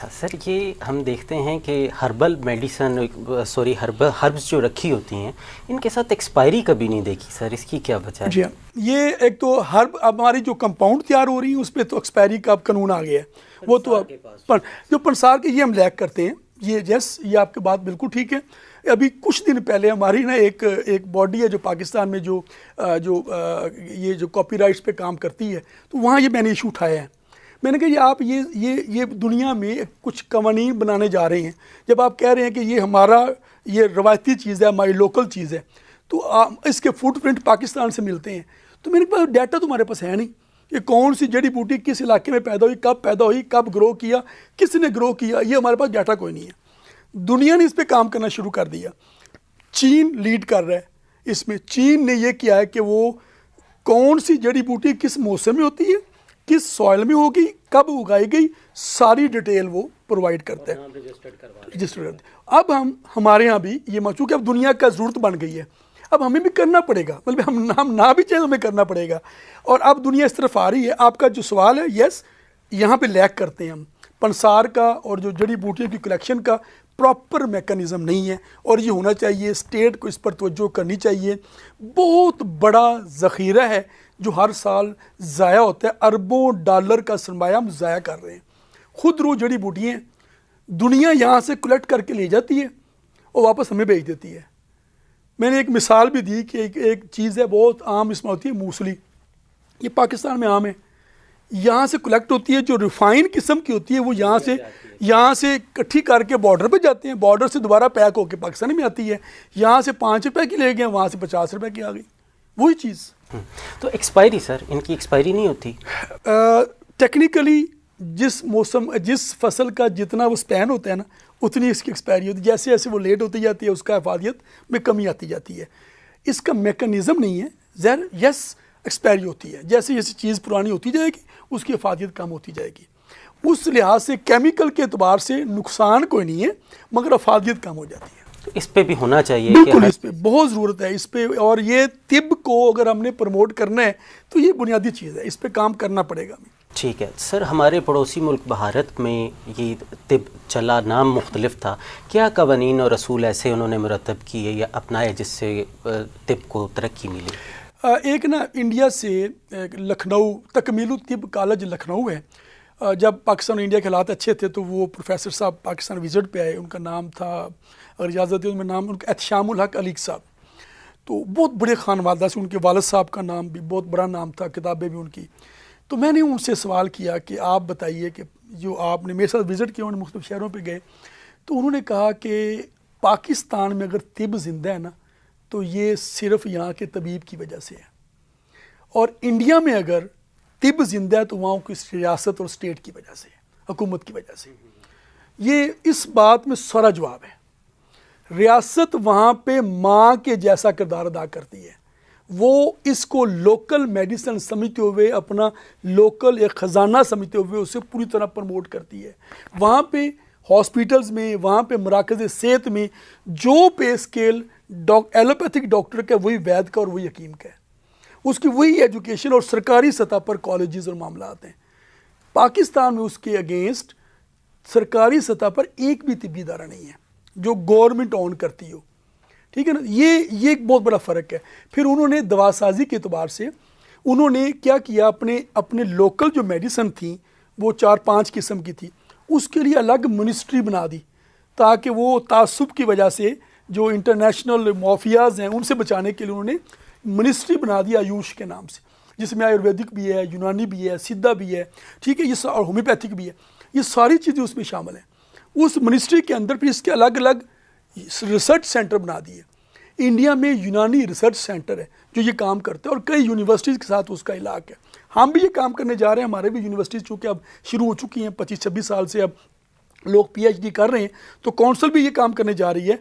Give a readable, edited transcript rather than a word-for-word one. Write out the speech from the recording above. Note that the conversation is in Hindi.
सर ये हम देखते हैं कि हर्बल मेडिसन हर्ब्स जो रखी होती हैं इनके साथ एक्सपायरी कभी नहीं देखी सर, इसकी क्या वजह है? जी हाँ, ये एक तो हर्ब हमारी जो कंपाउंड तैयार हो रही है उस पर तो एक्सपायरी का अब कानून आ गया है, वो तो अब जो पंसार के ये हम लैक करते हैं, ये ये आपकी बात बिल्कुल ठीक है। अभी कुछ दिन पहले हमारी ना एक बॉडी है जो पाकिस्तान में ये जो कॉपीराइट्स पे काम करती है, तो वहाँ ये मैंने इशू उठाया है। मैंने कहा ये आप ये दुनिया में कुछ कवानीन बनाने जा रहे हैं, जब आप कह रहे हैं कि ये हमारा ये रवायती चीज़ है, हमारी लोकल चीज़ है, तो इसके फुटप्रिंट पाकिस्तान से मिलते हैं, तो मेरे पास डाटा तुम्हारे पास है नहीं, ये कौन सी जड़ी बूटी किस इलाके में पैदा हुई, कब पैदा हुई, कब ग्रो किया, किसने ग्रो किया, ये हमारे पास डाटा कोई नहीं है। दुनिया ने इस पर काम करना शुरू कर दिया, चीन लीड कर रहा है इसमें। चीन ने ये किया है कि वो कौन सी जड़ी बूटी किस मौसम में होती है, किस सॉइल में होगी, कब उगाई गई, सारी डिटेल वो प्रोवाइड करता है, रजिस्टर करते हैं। अब हमारे यहाँ भी ये चूँकि अब दुनिया का ज़रूरत बन गई है, अब हमें भी करना पड़ेगा, मतलब हम ना भी चाहे हमें करना पड़ेगा। और अब दुनिया इस तरफ आ रही है। आपका जो सवाल है, यस, यहाँ पे लैक करते हैं हम, पंसार का और जो जड़ी बूटियों की कलेक्शन का प्रॉपर मैकेनिज़्म नहीं है, और ये होना चाहिए, स्टेट को इस पर तवज्जो करनी चाहिए। बहुत बड़ा ज़ख़ीरा है जो हर साल ज़ाया होता है, अरबों डॉलर का सरमाया हम ज़ाया कर रहे हैं। खुद रो जड़ी बूटियाँ दुनिया यहाँ से कलेक्ट करके ले जाती है और वापस हमें भेज देती है। मैंने एक मिसाल भी दी कि एक चीज़ है बहुत आम, इसमें होती है मूसली, ये पाकिस्तान में आम है, यहाँ से कलेक्ट होती है, जो रिफाइन किस्म की होती है वो यहाँ से इकट्ठी करके बॉर्डर पे जाते हैं, बॉर्डर से दोबारा पैक होकर पाकिस्तान में आती है। यहाँ से 5 रुपए की ले गए, वहाँ से 50 रुपए की आ गई, वही चीज़। तो एक्सपायरी सर, इनकी एक्सपायरी नहीं होती? टेक्निकली जिस फसल का जितना वो स्पैन होता है ना, उतनी इसकी एक्सपायरी होती है। जैसे जैसे वो लेट होती जाती है, उसका हिफाजत में कमी आती जाती है। इसका मैकेनिज़्म नहीं है ज़र, यस एक्सपायरी होती है, जैसे जैसे चीज़ पुरानी होती जाएगी उसकी हिफाजत कम होती जाएगी। उस लिहाज से केमिकल के एतबार से नुकसान कोई नहीं है, मगर हिफाजत कम हो जाती है। तो इस पे भी होना चाहिए, बिल्कुल, इस पे बहुत ज़रूरत है, इस पे। और ये तिब को अगर हमने प्रमोट करना है तो ये बुनियादी चीज़ है, इस पे काम करना पड़ेगा हमें। ठीक है सर, हमारे पड़ोसी मुल्क भारत में ये तिब चला, नाम मुख्तलिफ था, क्या कवानीन और रसूल ऐसे उन्होंने मुरतब किए या अपनाए जिससे तिब को तरक्की मिली? एक ना इंडिया से लखनऊ तकमीलु तिब कॉलेज लखनऊ है, जब पाकिस्तान और इंडिया के हालात अच्छे थे तो वो प्रोफेसर साहब पाकिस्तान विज़िट पे आए। उनका नाम था, अगर इजाज़त है उनमें नाम, उनका एहतशामुल हक अलीक साहब। तो बहुत बड़े खानवादा से, उनके वालिद साहब का नाम भी बहुत बड़ा नाम था, किताबें भी उनकी। तो मैंने उनसे सवाल किया कि आप बताइए कि जो आपने मेरे साथ विज़िट किया, उन्होंने मुख्तलिफ शहरों पे गए, तो उन्होंने कहा कि पाकिस्तान में अगर तिब जिंदा है ना तो ये सिर्फ यहाँ के तबीब की वजह से है, और इंडिया में अगर तिब जिंदा है तो वहाँ की रियासत और स्टेट की वजह से है, हुकूमत की वजह से। ये इस बात में सारा जवाब है। रियासत वहाँ पे माँ के जैसा किरदार अदा करती है, वो इसको लोकल मेडिसिन समझते हुए, अपना लोकल एक ख़जाना समझते हुए उसे पूरी तरह प्रमोट करती है। वहाँ पे हॉस्पिटल्स में, वहाँ पे मराकज़ सेहत में जो पे स्केल एलोपैथिक डॉक्टर का वही वैद्य का और वही हकीम का है, उसकी वही एजुकेशन और सरकारी सतह पर कॉलेजेस और मामला आते हैं। पाकिस्तान में उसके अगेंस्ट सरकारी सतह पर एक भी तिब्बी इदारा नहीं है जो गवर्नमेंट ऑन करती हो, ठीक है ना। ये एक बहुत बड़ा फ़र्क है। फिर उन्होंने दवासाजी के एतबार से उन्होंने क्या किया, अपने लोकल जो मेडिसिन थी वो 4-5 किस्म की थी, उसके लिए अलग मिनिस्ट्री बना दी, ताकि वो तासुब की वजह से जो इंटरनेशनल माफियाज़ हैं उनसे बचाने के लिए उन्होंने मिनिस्ट्री बना दी आयुष के नाम से, जिसमें आयुर्वेदिक भी है, यूनानी भी है, सिद्धा भी है, ठीक है, ये और होम्योपैथिक भी है, ये सारी चीज़ें उसमें शामिल हैं। उस मिनिस्ट्री के अंदर फिर इसके अलग अलग रिसर्च सेंटर बना दिए। इंडिया में यूनानी रिसर्च सेंटर है जो ये काम करते हैं, और कई यूनिवर्सिटीज़ के साथ उसका इलाक़ है। हम भी ये काम करने जा रहे हैं, हमारे भी यूनिवर्सिटीज़ चूँकि अब शुरू हो चुकी हैं, 25-26 साल से अब लोग PhD कर रहे हैं, तो कौंसिल भी ये काम करने जा रही है।